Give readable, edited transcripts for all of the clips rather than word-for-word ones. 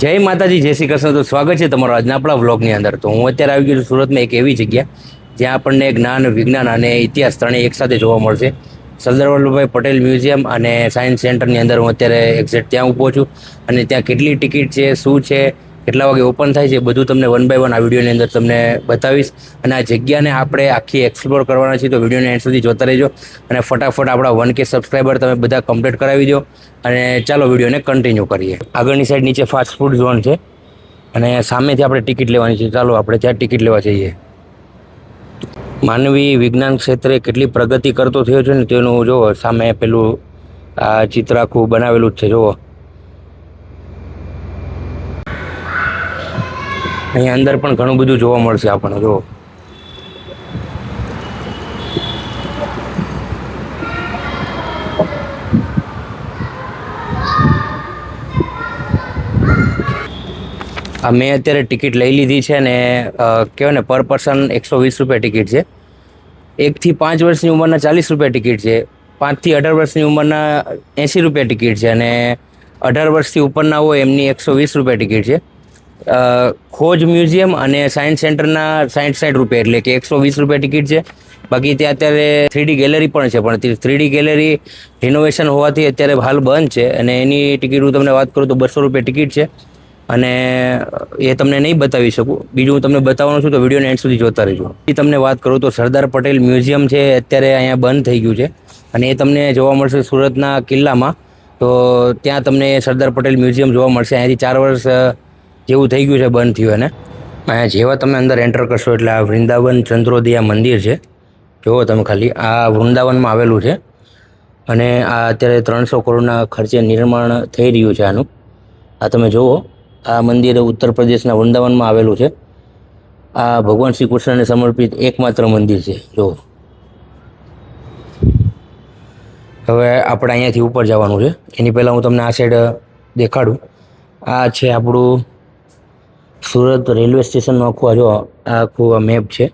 જય માતાજી, જય શ્રી કૃષ્ણ. તો સ્વાગત છે તમારું આજના આપણા વ્લોગની અંદર. તો હું અત્યારે આવી ગયો છું સુરતમાં એક એવી જગ્યા જ્યાં આપણને જ્ઞાન, વિજ્ઞાન અને ઇતિહાસ ત્રણેય એકસાથે જોવા મળશે. સરદાર વલ્લભભાઈ પટેલ મ્યુઝિયમ અને સાયન્સ સેન્ટરની અંદર હું અત્યારે એક્ઝેક્ટ ત્યાં ઊભો છું. અને ત્યાં કેટલી ટિકિટ છે, શું છે, કેટલા વાગે ઓપન થાય છે, બધું તમને વન બાય વન આ વિડીયોની અંદર તમને બતાવીશ. અને આ જગ્યાને આપણે આખી એક્સપ્લોર કરવાના છીએ, તો વિડીયોને એન્ડ સુધી જોતા રહેજો. અને ફટાફટ આપણા 1K સબસ્ક્રાઈબર તમે બધા કમ્પ્લીટ કરાવી દો. અને ચાલો વિડીયોને કન્ટિન્યુ કરીએ. આગળની સાઈડ નીચે ફાસ્ટ ફૂડ ઝોન છે અને સામેથી આપણે ટિકિટ લેવાની છે. ચાલો આપણે ત્યાં ટિકિટ લેવા જઈએ. માનવી વિજ્ઞાન ક્ષેત્રે કેટલી પ્રગતિ કરતો થયો છે ને તેનું જુઓ, સામે પેલું આ ચિત્ર આખું બનાવેલું જ છે. જુઓ, અહીંયા અંદર પણ ઘણું બધું જોવા મળશે આપણને. જુઓ, મેં અત્યારે ટિકિટ લઈ લીધી છે ને કહેવાય ને પર પર્સન 120 રૂપિયા ટિકિટ છે. 1 થી 5 વર્ષની ઉંમરના 40 રૂપિયા ટિકિટ છે. 5 થી 18 વર્ષની ઉંમરના 80 રૂપિયા ટિકિટ છે. અને 18 વર્ષથી ઉપરના હોય એમની 120 રૂપિયા ટિકિટ છે. ખોજ મ્યુઝિયમ અને સાયન્સ સેન્ટરના 60 રૂપિયા, એટલે કે 120 રૂપિયા ટિકિટ છે. બાકી ત્યાં અત્યારે 3D ગેલેરી પણ છે, પણ 3D ગેલેરી રિનોવેશન હોવાથી અત્યારે હાલ બંધ છે. અને એની ટિકિટ હું તમને વાત કરું તો 200 રૂપિયા ટિકિટ છે. અને એ તમને નહીં બતાવી શકું. બીજું હું તમને બતાવવાનું છું, તો વિડીયોને એન્ડ સુધી જોતા રહેજો. એ તમને વાત કરું તો સરદાર પટેલ મ્યુઝિયમ છે, અત્યારે અહીંયા બંધ થઈ ગયું છે. અને એ તમને જોવા મળશે સુરતના કિલ્લામાં. તો ત્યાં તમને સરદાર પટેલ મ્યુઝિયમ જોવા મળશે. અહીંયાથી 4 વર્ષ જેવું થઈ ગયું છે બંધ થયું. અને અહીંયા જેવા તમે અંદર એન્ટર કરશો એટલે આ વૃંદાવન ચંદ્રોદયા મંદિર છે. જુઓ તમે ખાલી, આ વૃંદાવનમાં આવેલું છે. અને આ અત્યારે 300 કરોડના ખર્ચે નિર્માણ થઈ રહ્યું છે આનું. આ તમે જુઓ, આ મંદિર ઉત્તર પ્રદેશના વૃંદાવનમાં આવેલું છે. આ ભગવાન શ્રી કૃષ્ણને સમર્પિત એકમાત્ર મંદિર છે. જુઓ, હવે આપણે અહીંયાથી ઉપર જવાનું છે. એની પહેલાં હું તમને આ સાઈડ દેખાડું. આ છે આપણું સુરત રેલવે સ્ટેશનનું આખું, જો આ આખું મેપ છે.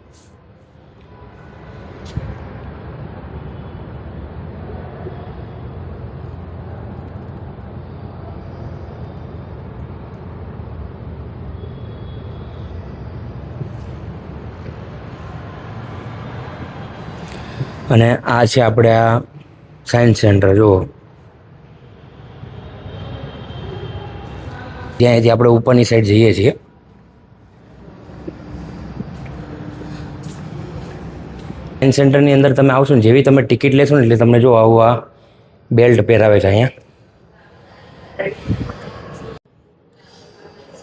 અને આ છે આપણે આ સાયન્સ સેન્ટર. જુઓ, ત્યાંથી આપણે ઉપરની સાઈડ જઈએ છીએ. સાયન્સ સેન્ટરની અંદર તમે આવશો ને, જેવી તમે ટિકિટ લેશો ને એટલે તમને જો આવું આ બેલ્ટ પહેરાવે છે અહીંયા.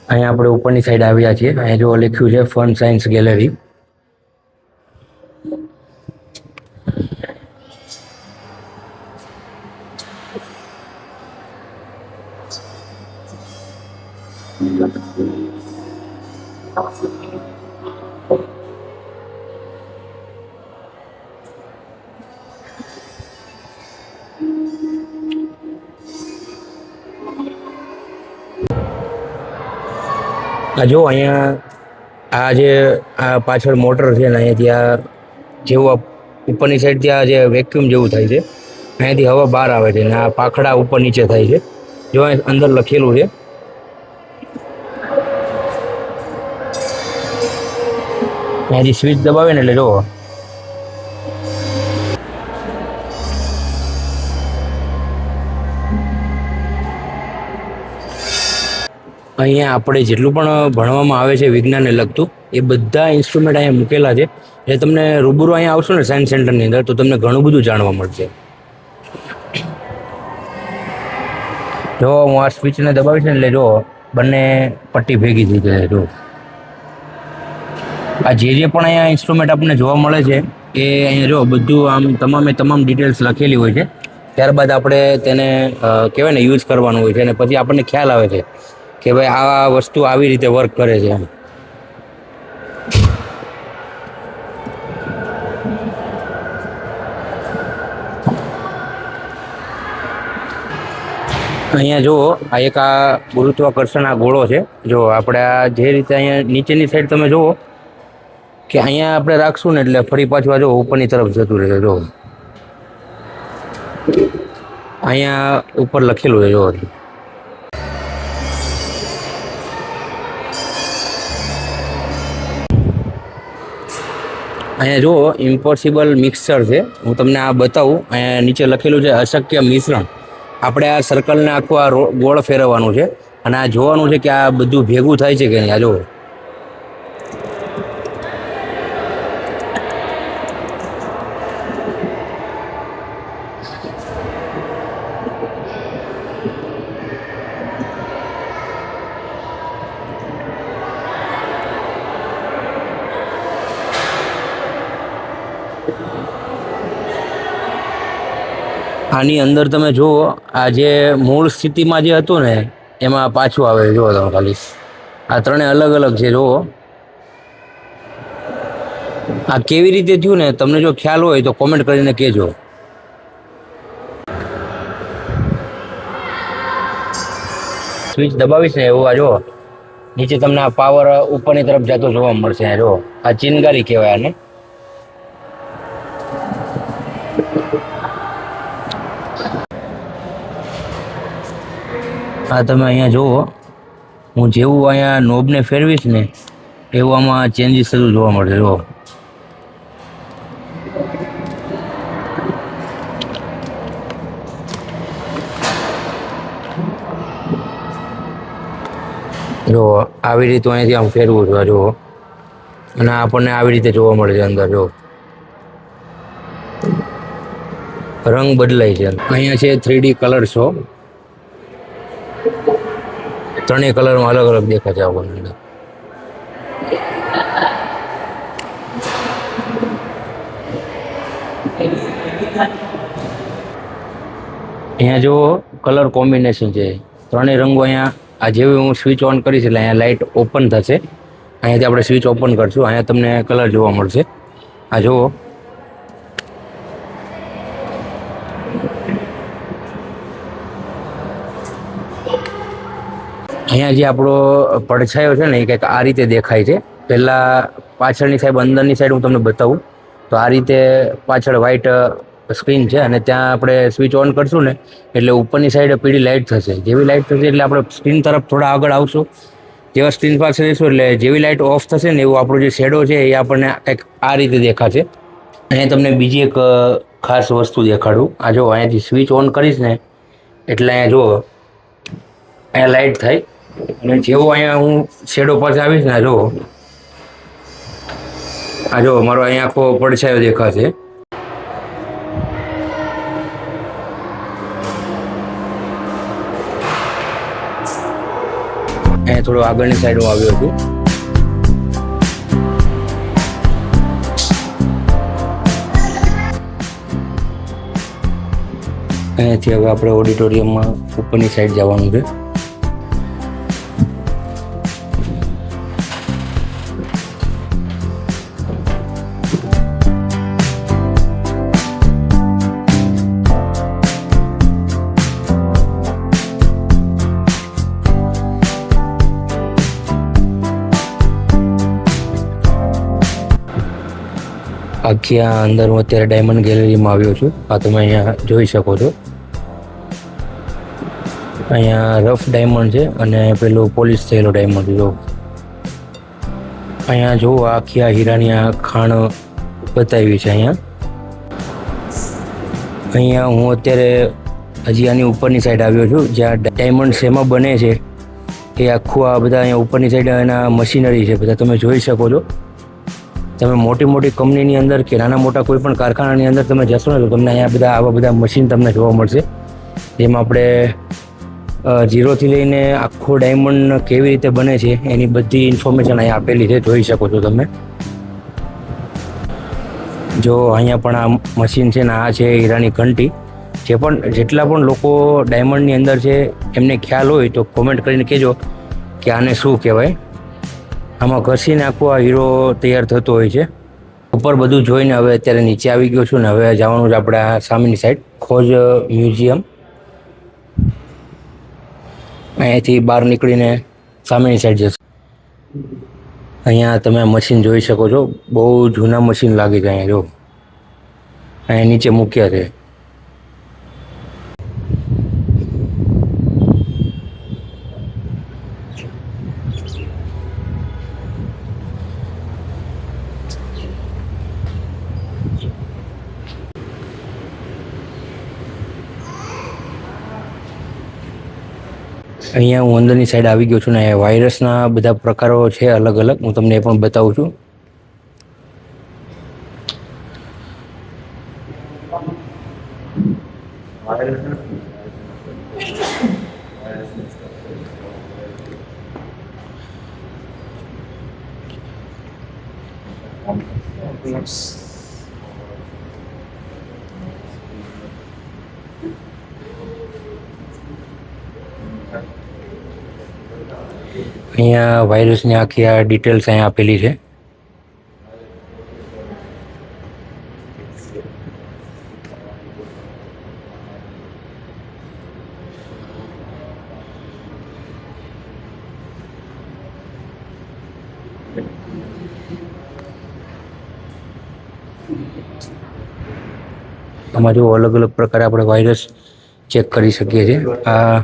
અહીંયા આપણે ઉપરની સાઈડ આવ્યા છીએ. અહીંયા જો લખ્યું છે ફન સાયન્સ ગેલેરી. આ જો અહીંયા આ જે આ પાછળ મોટર છે ને, અહીંયાથી આ જેવું ઉપરની સાઈડ ત્યાં જે વેક્યુમ જેવું થાય છે, અહીંયાથી હવા બહાર આવે છે. ને આ પાંખડા ઉપર નીચે થાય છે. જો અંદર લખેલું છે. અહીંયાથી સ્વિચ દબાવે ને એટલે જુઓ, અહીંયા આપણે જેટલું પણ ભણવામાં આવે છે વિજ્ઞાનને લગતું, એ બધા ઇન્સ્ટ્રુમેન્ટ અહીંયા મૂકેલા છે. એટલે તમને રૂબરૂ અહીંયા આવશો ને સાયન્સ સેન્ટરની અંદર, તો તમને ઘણું બધું જાણવા મળશે. જો હું આ સ્વિચને દબાવીશ ને એટલે જો બંને પટ્ટી ભેગી થઈ જાય. જો આ જે પણ અહીંયા ઇન્સ્ટ્રુમેન્ટ આપણને જોવા મળે છે એ અહીંયા જો બધું આમ તમામ ડિટેલ્સ લખેલી હોય છે. ત્યારબાદ આપણે તેને કહેવાય ને યુઝ કરવાનું હોય છે. અને પછી આપણને ખ્યાલ આવે છે કે ભાઈ આ વસ્તુ આવી રીતે વર્ક કરે છે એમ. અહીંયા જુઓ, આ એક આ ગુરુત્વાકર્ષણ આ ગોળો છે. જો આપણે આ જે રીતે અહીંયા નીચેની સાઈડ તમે જુઓ કે અહીંયા આપણે રાખશું ને એટલે ફરી પાછું આ જો ઉપરની તરફ જતું રહેશે. જો અહીંયા ઉપર લખેલું છે. જો અહીંયા જુઓ ઇમ્પોસિબલ મિક્સચર છે. હું તમને આ બતાવું. અહીંયા નીચે લખેલું છે અશક્ય મિશ્રણ. આપણે આ સર્કલને આખું આ ગોળ ફેરવવાનું છે અને આ જોવાનું છે કે આ બધું ભેગું થાય છે કે નહીં. આ જુઓ. આની અંદર તમે જુઓ આ જે મૂળ સ્થિતિમાં જે હતું ને એમાં પાછું આવે. જુઓ તમે ખાલી આ ત્રણે અલગ અલગ છે. જુઓ આ કેવી રીતે થયું ને તમને જો ખ્યાલ હોય તો કોમેન્ટ કરીને કહેજો. સ્વિચ દબાવીશ ને એવું આ જુઓ નીચે તમને આ પાવર ઉપરની તરફ જતો જોવા મળશે. જુઓ આ ચિનગારી કહેવાય આને. આ તમે અહીંયા જુઓ હું જેવું અહીંયા નોબને ફેરવીશ ને એવું આમાં ચેન્જીસ થતું જોવા મળશે. જુઓ જો આવી રીતે અહીંયાથી આમ ફેરવું છું. જુઓ અને આપણને આવી રીતે જોવા મળે છે અંદર. જો રંગ બદલાય છે. અહીંયા છે 3D કલર શો. ત્રણેય કલરમાં અલગ અલગ દેખાય છે આપણને અંદર. અહીંયા જો કલર કોમ્બિનેશન છે. ત્રણેય રંગો અહીંયા આ જેવી હું સ્વિચ ઓન કરીશ એટલે અહીંયા લાઇટ ઓપન થશે. અહીંયાથી આપણે સ્વિચ ઓપન કરશું. અહીંયા તમને કલર જોવા મળશે. આ જુઓ અહીંયા જે આપણો પડછાયો છે ને એ કંઈક આ રીતે દેખાય છે. પહેલાં પાછળની સાઈડ અંદરની સાઈડ હું તમને બતાવું તો આ રીતે પાછળ વ્હાઈટ સ્ક્રીન છે અને ત્યાં આપણે સ્વિચ ઓન કરશું ને એટલે ઉપરની સાઈડ પીળી લાઇટ થશે. જેવી લાઇટ થશે એટલે આપણે સ્ક્રીન તરફ થોડા આગળ આવશું. જેવા સ્ક્રીન પાસે જઈશું એટલે જેવી લાઇટ ઓફ થશે ને એવું આપણો જે શેડો છે એ આપણને કંઈક આ રીતે દેખાશે. અહીંયા તમને બીજી એક ખાસ વસ્તુ દેખાડું. આ જો અહીંયાથી સ્વિચ ઓન કરીશ ને એટલે અહીંયા જુઓ અહીંયા લાઇટ થાય અને જેવો અહીંયા હું શેડો પાસે આવીશ ને જુઓ આ જો મારો અહીંયા આખો પડછાયો દેખાશે. અહીંયા થોડો આગળની સાઈડ હું આવ્યો છું. અહીંયાથી હવે આપણે ઓડિટોરિયમમાં ઉપરની સાઈડ જવાનું છે. આખી આ અંદર હું અત્યારે ડાયમંડ ગેલેરીમાં આવ્યો છું. આ તમે અહીંયા જોઈ શકો છો. અહીંયા રફ ડાયમંડ છે અને પેલું પોલિશ થયેલો ડાયમંડ. જો અહીંયા જુઓ આખી આ હીરાની આ ખાણ બતાવી છે. અહીંયા હું અત્યારે હજી આની ઉપરની સાઈડ આવ્યો છું જ્યાં ડાયમંડ શેમાં બને છે એ આખું આ બધા અહીંયા ઉપરની સાઈડ એના મશીનરી છે બધા તમે જોઈ શકો છો. તમે મોટી મોટી કંપનીની અંદર કે નાના મોટા કોઈ પણ કારખાનાની અંદર તમે જશો ને તો તમને અહીંયા બધા આવા બધા મશીન તમને જોવા મળશે. જેમાં આપણે ઝીરોથી લઈને આખો ડાયમંડ કેવી રીતે બને છે એની બધી ઇન્ફોર્મેશન અહીંયા આપેલી છે. જોઈ શકો છો તમે. જો અહીંયા પણ આ મશીન છે ને આ છે હીરાની ઘંટી. જેટલા પણ લોકો ડાયમંડની અંદર છે એમને ખ્યાલ હોય તો કોમેન્ટ કરીને કહેજો કે આને શું કહેવાય. આમાં ઘસીને આખો આ હીરો તૈયાર થતો હોય છે. ઉપર બધું જોઈને હવે અત્યારે નીચે આવી ગયો છું ને હવે જવાનું છે આપણે આ સામેની સાઈડ ખોજ મ્યુઝિયમ. અહીંયાથી બહાર નીકળીને સામેની સાઈડ જશે. અહીંયા તમે મશીન જોઈ શકો છો. બહુ જૂના મશીન લાગે છે. અહીંયા જો અહીંયા નીચે મૂક્યા છે. અહીંયા હું અંદરની સાઈડ આવી ગયો છું ને વાયરસના બધા પ્રકારો છે અલગ અલગ, હું તમને એ પણ બતાવું છું. અહીંયા વાયરસની આખી આ ડિટેલ્સ અહીંયા આપેલી છે. આમાં જો અલગ અલગ પ્રકારે આપણે વાયરસ ચેક કરી શકીએ છીએ. આ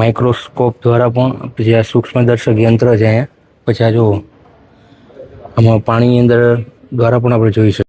માઇક્રોસ્કોપ દ્વારા પણ, પછી આ સૂક્ષ્મદર્શક યંત્ર છે અહીંયા, પછી આ જો આમાં પાણીની અંદર દ્વારા પણ આપણે જોઈ શકીએ.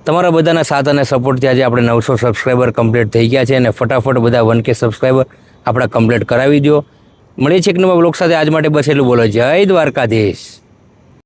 તમારા બધાના સાથ અને સપોર્ટથી આજે આપણે 900 સબસ્ક્રાઈબર કમ્પ્લીટ થઈ ગયા છે અને ફટાફટ બધા 1K સબસ્ક્રાઈબર આપણા કમ્પ્લીટ કરાવી દો. મળીએ છીએ એક નવા બ્લોગ સાથે. આજ માટે બસ એટલું બોલો. જય દ્વારકાધીશ.